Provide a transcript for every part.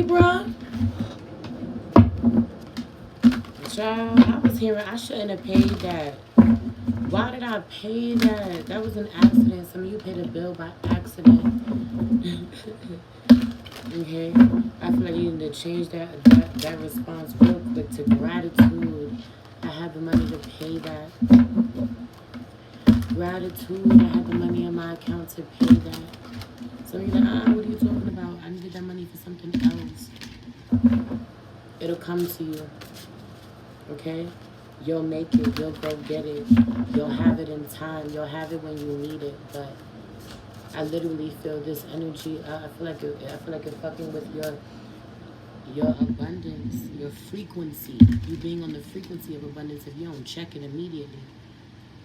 Libra. Child, I was hearing I shouldn't have paid that. Why did I pay that? That was an accident. Some of you paid a bill by accident. Okay? I feel like you need to change that response real quick to gratitude. I had the money to pay that. Gratitude. I had the money in my account to pay that. Some of you like, what are you talking about? I needed that money for something else. It'll come to you. Okay? You'll make it. You'll go get it. You'll have it in time. You'll have it when you need it. But I literally feel this energy. I feel like it's fucking with your abundance, your frequency. You being on the frequency of abundance. If you don't check it immediately,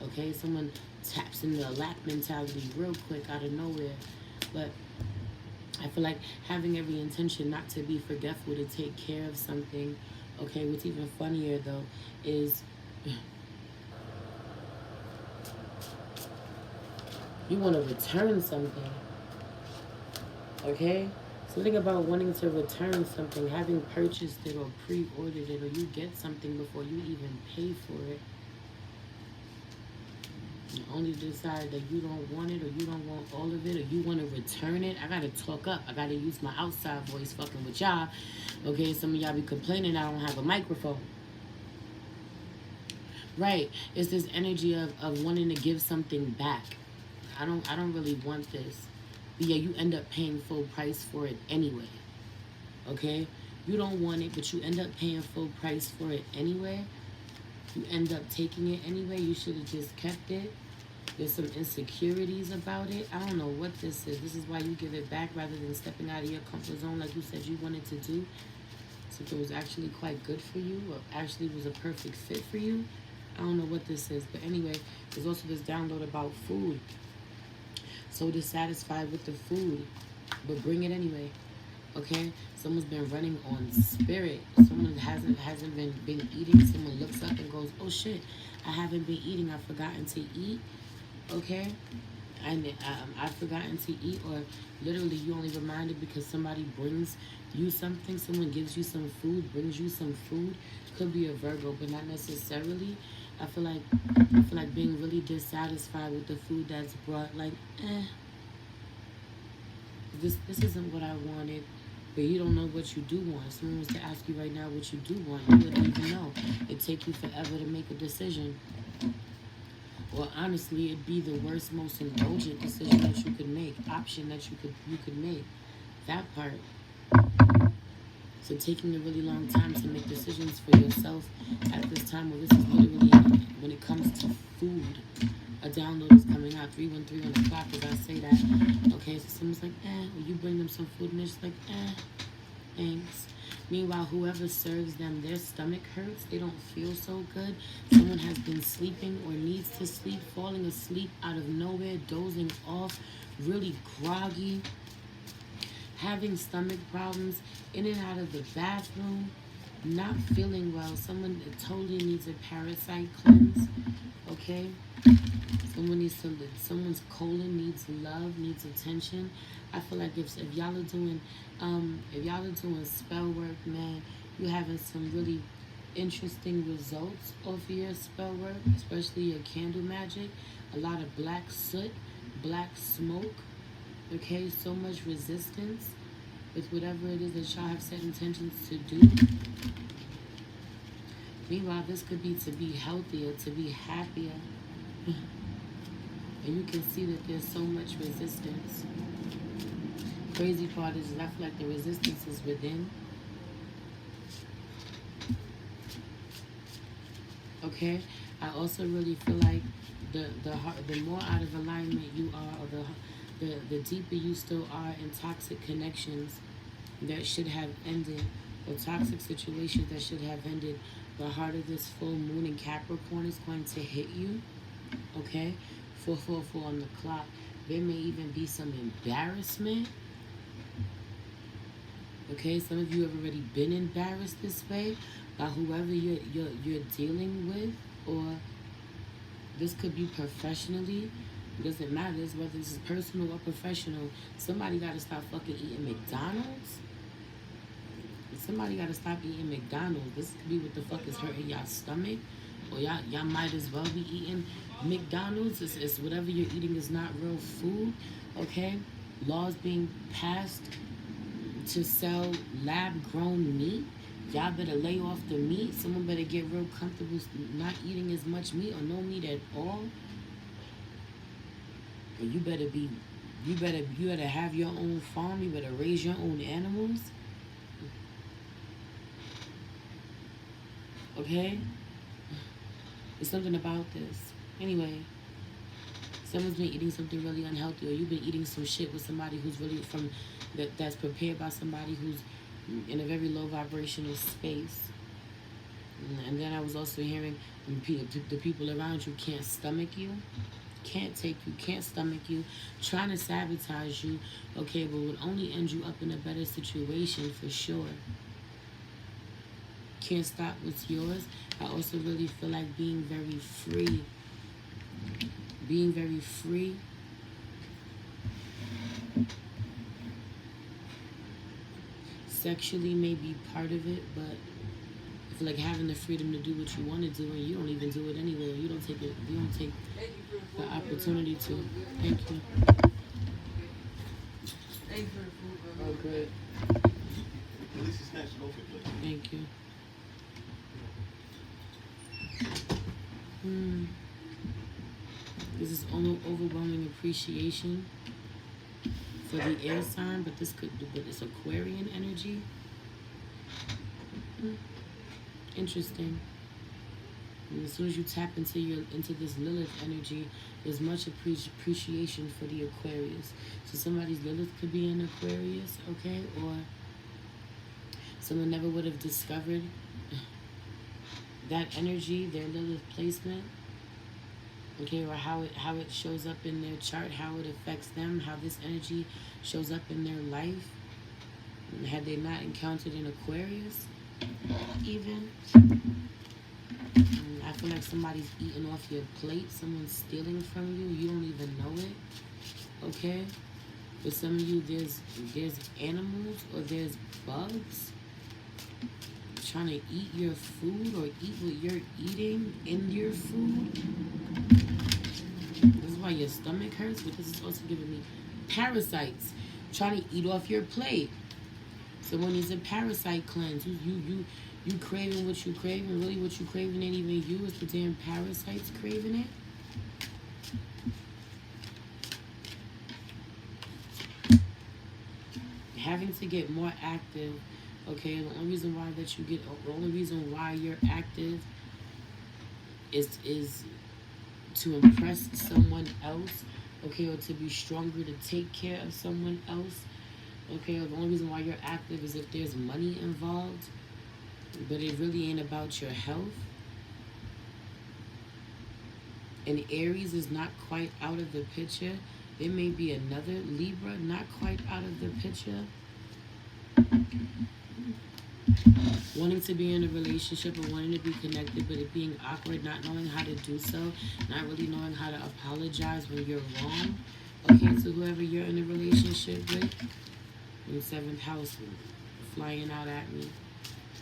okay? Someone taps in the lack mentality real quick out of nowhere. But I feel like having every intention not to be forgetful to take care of something. Okay, what's even funnier though is you want to return something. Okay? Something about wanting to return something, having purchased it or pre-ordered it, or you get something before you even pay for it. You only decide that you don't want it, or you don't want all of it, or you want to return it. I gotta talk up. I gotta use my outside voice fucking with y'all. Okay, some of y'all be complaining I don't have a microphone. Right. It's this energy of wanting to give something back. I don't really want this. But yeah, you end up paying full price for it anyway. Okay? You don't want it, but you end up paying full price for it anyway. You end up taking it anyway. You should have just kept it. There's some insecurities about it. I don't know what this is. This is why you give it back rather than stepping out of your comfort zone like you said you wanted to do. Something was actually quite good for you, or actually was a perfect fit for you. I don't know what this is. But anyway, there's also this download about food. So dissatisfied with the food, but bring it anyway. Okay? Someone's been running on spirit. Someone hasn't been eating. Someone looks up and goes, oh shit, I haven't been eating. I've forgotten to eat. Okay? And I've forgotten to eat, or literally you only reminded because somebody brings you something. Someone gives you some food, brings you some food. Could be a Virgo, but not necessarily. I feel like being really dissatisfied with the food that's brought. Like, this isn't what I wanted. But you don't know what you do want. If someone was to ask you right now what you do want, you wouldn't even know. It'd take you forever to make a decision. Or honestly, it'd be the worst, most indulgent decision that you could make, option that you could make. That part. So taking a really long time to make decisions for yourself at this time, well, this is literally when it comes to food. A download is coming out 313 on the clock as I say that. Okay, so someone's like, will you bring them some food? And they're just like, thanks. Meanwhile, whoever serves them, their stomach hurts. They don't feel so good. Someone has been sleeping or needs to sleep, falling asleep out of nowhere, dozing off, really groggy, having stomach problems, in and out of the bathroom, not feeling well. Someone totally needs a parasite cleanse. Okay? Someone's colon needs love, needs attention. I feel like if y'all are doing spell work, man, you're having some really interesting results off of your spell work, especially your candle magic. A lot of black soot, black smoke. Okay, so much resistance with whatever it is that y'all have set intentions to do. Meanwhile, this could be to be healthier, to be happier. And you can see that there's so much resistance. Crazy part is I feel like the resistance is within. Okay? I also really feel like the more out of alignment you are, or the deeper you still are in toxic connections that should have ended, or toxic situations that should have ended, the harder this full moon in Capricorn is going to hit you. Okay? 444 on the clock. There may even be some embarrassment. Okay, some of you have already been embarrassed this way by whoever you're dealing with, or this could be professionally. It doesn't matter whether this is personal or professional. Somebody got to stop fucking eating McDonald's. Somebody gotta stop eating McDonald's. This could be what the fuck is hurting y'all stomach. Or y'all might as well be eating McDonald's. It's whatever you're eating is not real food. Okay? Laws being passed to sell lab grown meat. Y'all better lay off the meat. Someone better get real comfortable not eating as much meat or no meat at all. And you better have your own farm. You better raise your own animals. Okay? There's something about this. Anyway, someone's been eating something really unhealthy, or you've been eating some shit with somebody who's really that's prepared by somebody who's in a very low vibrational space. And then I was also hearing the people around you can't stomach you, can't take you, can't stomach you, trying to sabotage you, okay, but would only end you up in a better situation for sure. Can't stop what's yours. I also really feel like being very free. Being very free. Sexually may be part of it, but I feel like having the freedom to do what you want to do, and you don't even do it anyway. You don't take it. You don't take the opportunity to. Thank you. Oh, good. Thank you. This is overwhelming appreciation for the air sign, but it's Aquarian energy. Interesting. And as soon as you tap into this Lilith energy, there's much appreciation for the Aquarius. So somebody's Lilith could be an Aquarius, okay, or someone never would have discovered that energy, their Lilith placement, okay, or how it shows up in their chart, how it affects them, how this energy shows up in their life. And had they not encountered an Aquarius, even, I feel like somebody's eating off your plate, someone's stealing from you, you don't even know it, okay? For some of you, there's animals or there's bugs trying to eat your food or eat what you're eating in your food. This is why your stomach hurts, but this is also giving me parasites trying to eat off your plate. Someone needs a parasite cleanse. You craving what you craving. Really what you craving ain't even you. It's the damn parasites craving it. Having to get more active. Okay, the only reason why you're active is to impress someone else, okay, or to be stronger to take care of someone else, okay, or the only reason why you're active is if there's money involved, but it really ain't about your health. And Aries is not quite out of the picture. There may be another Libra not quite out of the picture. Wanting to be in a relationship or wanting to be connected, but it being awkward, not knowing how to do so, not really knowing how to apologize when you're wrong, okay, to whoever you're in a relationship with. And 7th house flying out at me,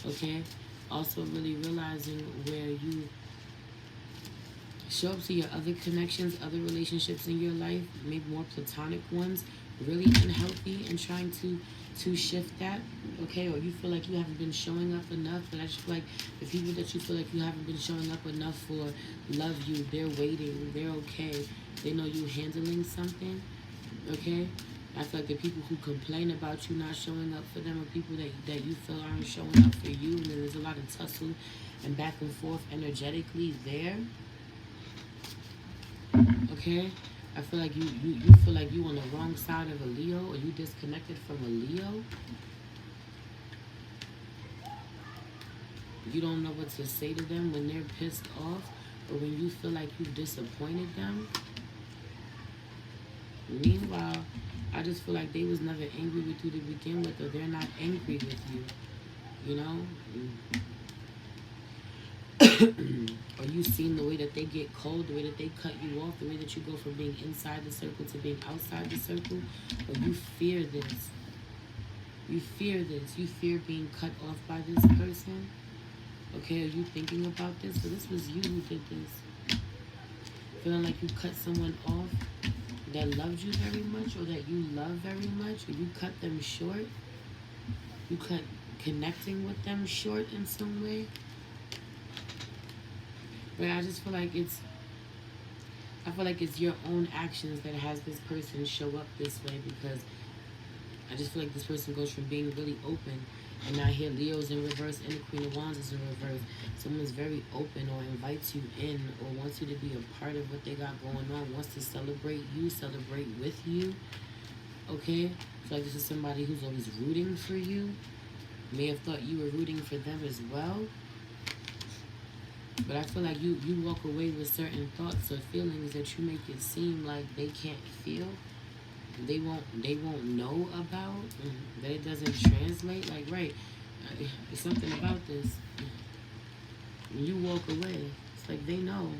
okay? Also really realizing where you show up to your other connections, other relationships in your life, maybe more platonic ones, really unhealthy, and trying to shift that, okay? Or you feel like you haven't been showing up enough, but I just feel like the people that you feel like you haven't been showing up enough for love you, they're waiting, they're okay, they know you handling something, okay? I feel like the people who complain about you not showing up for them are people that you feel aren't showing up for you, and then there's a lot of tussle and back and forth energetically there, okay? I feel like you feel like you on the wrong side of a Leo, or you disconnected from a Leo. You don't know what to say to them when they're pissed off, or when you feel like you've disappointed them. Meanwhile, I just feel like they was never angry with you to begin with, or they're not angry with you, you know? Or you seen the way that they get cold, the way that they cut you off, the way that you go from being inside the circle to being outside the circle, or you fear this. You fear this. You fear being cut off by this person. Okay, are you thinking about this? So this was you who did this. Feeling like you cut someone off that loved you very much, or that you love very much, or you cut them short. You cut connecting with them short in some way. But I just feel like it's your own actions that has this person show up this way, because I just feel like this person goes from being really open, and now here Leo's in reverse and the Queen of Wands is in reverse. Someone's very open, or invites you in, or wants you to be a part of what they got going on, wants to celebrate you, celebrate with you. Okay? So like this is somebody who's always rooting for you. May have thought you were rooting for them as well. But I feel like you walk away with certain thoughts or feelings that you make it seem like they can't feel. They won't know about. That it doesn't translate. Like, right, there's something about this. When you walk away, it's like they know.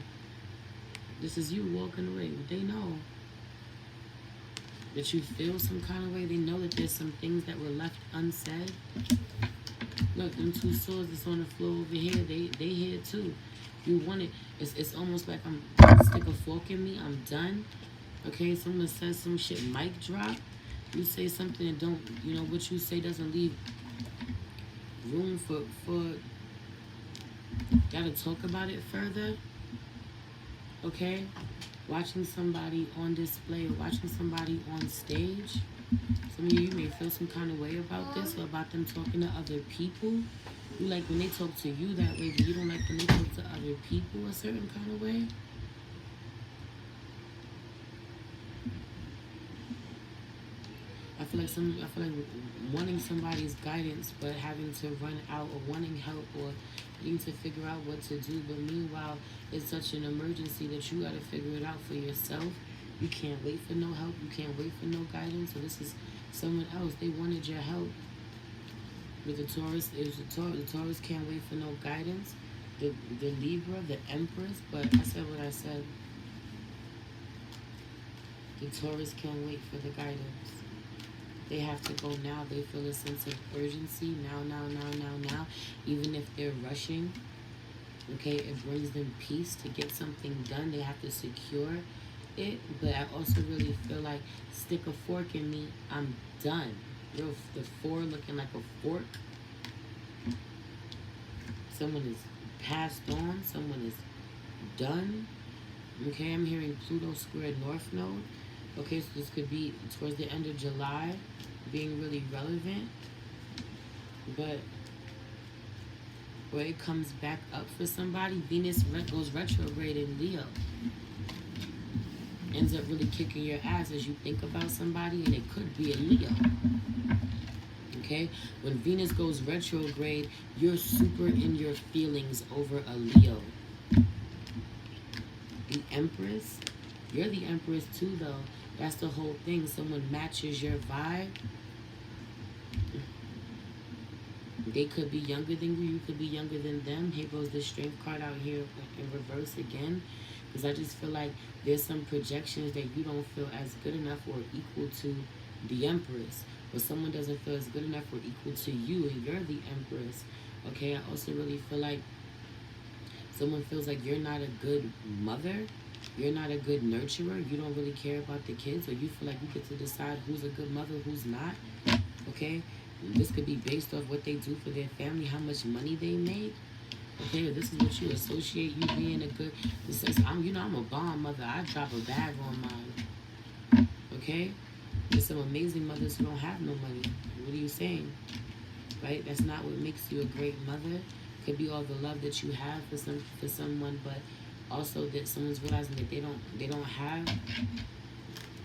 This is you walking away. They know that you feel some kind of way. They know that there's some things that were left unsaid. Look, them two swords that's on the floor over here, they here too. You want it. It's almost like I'm stick a fork in me. I'm done. Okay, someone says some shit, mic drop. You say something and don't, what you say doesn't leave room for gotta talk about it further. Okay, watching somebody on display, or watching somebody on stage. Some of you may feel some kind of way about this, or about them talking to other people. You like when they talk to you that way, but you don't like when they talk to other people a certain kind of way. I feel like wanting somebody's guidance, but having to run out, or wanting help, or needing to figure out what to do. But meanwhile, it's such an emergency that you got to figure it out for yourself. You can't wait for no help. You can't wait for no guidance. So this is someone else. They wanted your help. With the Taurus, the Taurus can't wait for no guidance. The Libra, the Empress, but I said what I said. The Taurus can't wait for the guidance. They have to go now. They feel a sense of urgency now. Even if they're rushing, okay, it brings them peace to get something done. They have to secure it. But I also really feel like stick a fork in me. I'm done. The four looking like a fork. Someone is passed on. Someone is done. Okay, I'm hearing Pluto squared North Node. Okay, so this could be towards the end of July, being really relevant. But where it comes back up for somebody, Venus goes retrograde in Leo. Ends up really kicking your ass as you think about somebody, and it could be a Leo. Okay? When Venus goes retrograde, you're super in your feelings over a Leo. The Empress, you're the Empress too, though. That's the whole thing. Someone matches your vibe. They could be younger than you. You could be younger than them. Here goes the Strength card out here in reverse again. Because I just feel like there's some projections that you don't feel as good enough or equal to the Empress. Or someone doesn't feel as good enough or equal to you, and you're the Empress. Okay, I also really feel like someone feels like you're not a good mother. You're not a good nurturer. You don't really care about the kids, or you feel like you get to decide who's a good mother, who's not. Okay? This could be based off what they do for their family, how much money they make. Okay, this is what you associate you being a good. This says, I'm a bomb mother. I drop a bag on mine. Okay? There's some amazing mothers who don't have no money. What are you saying? Right? That's not what makes you a great mother. Could be all the love that you have for someone, but also that someone's realizing that they don't have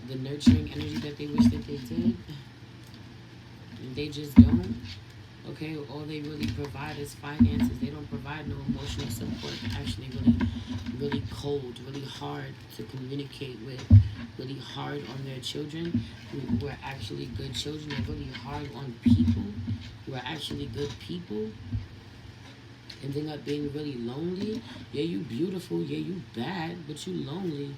the nurturing energy that they wish that they did. And they just don't. Okay, all they really provide is finances. They don't provide no emotional support. Actually, really cold, really hard to communicate with, really hard on their children who are actually good children. They're really hard on people who are actually good people. Ending up being really lonely. Yeah, you beautiful. Yeah, you bad, but you lonely.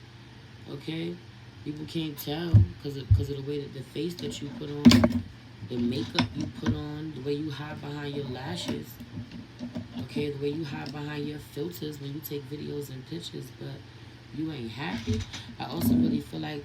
Okay, people can't tell because of the way that the face that you put on. the makeup you put on, the way you hide behind your lashes, okay, the way you hide behind your filters when you take videos and pictures, but you ain't happy. I also really feel like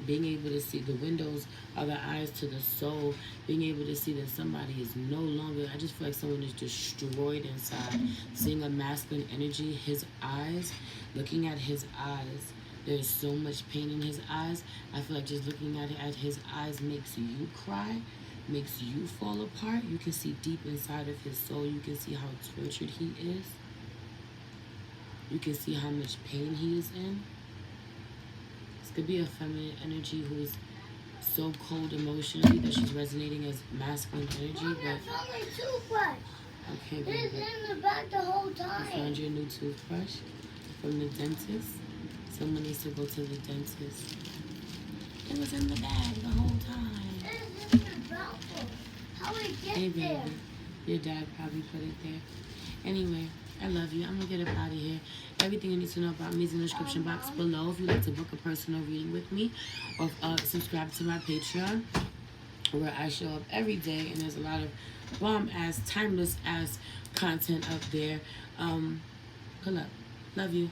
being able to see the windows are the eyes to the soul, being able to see that somebody is no longer, I just feel like someone is destroyed inside. Seeing a masculine energy, his eyes, looking at his eyes, there's so much pain in his eyes. I feel like just looking at his eyes makes you cry, makes you fall apart. You can see deep inside of his soul. You can see how tortured he is. You can see how much pain he is in. This could be a feminine energy who is so cold emotionally that she's resonating as masculine energy. Mom, I found my toothbrush. Okay, baby. It's in the bag the whole time. You found your new toothbrush from the dentist? Someone needs to go to the dentist. It was in the bag the whole time. It's in the bottle. How did it get there? Your dad probably put it there. Anyway, I love you. I'm going to get up out of here. Everything you need to know about me is in the description box below. If you'd like to book a personal reading with me, or subscribe to my Patreon, where I show up every day, and there's a lot of bomb-ass, timeless-ass content up there. Pull up. Love you.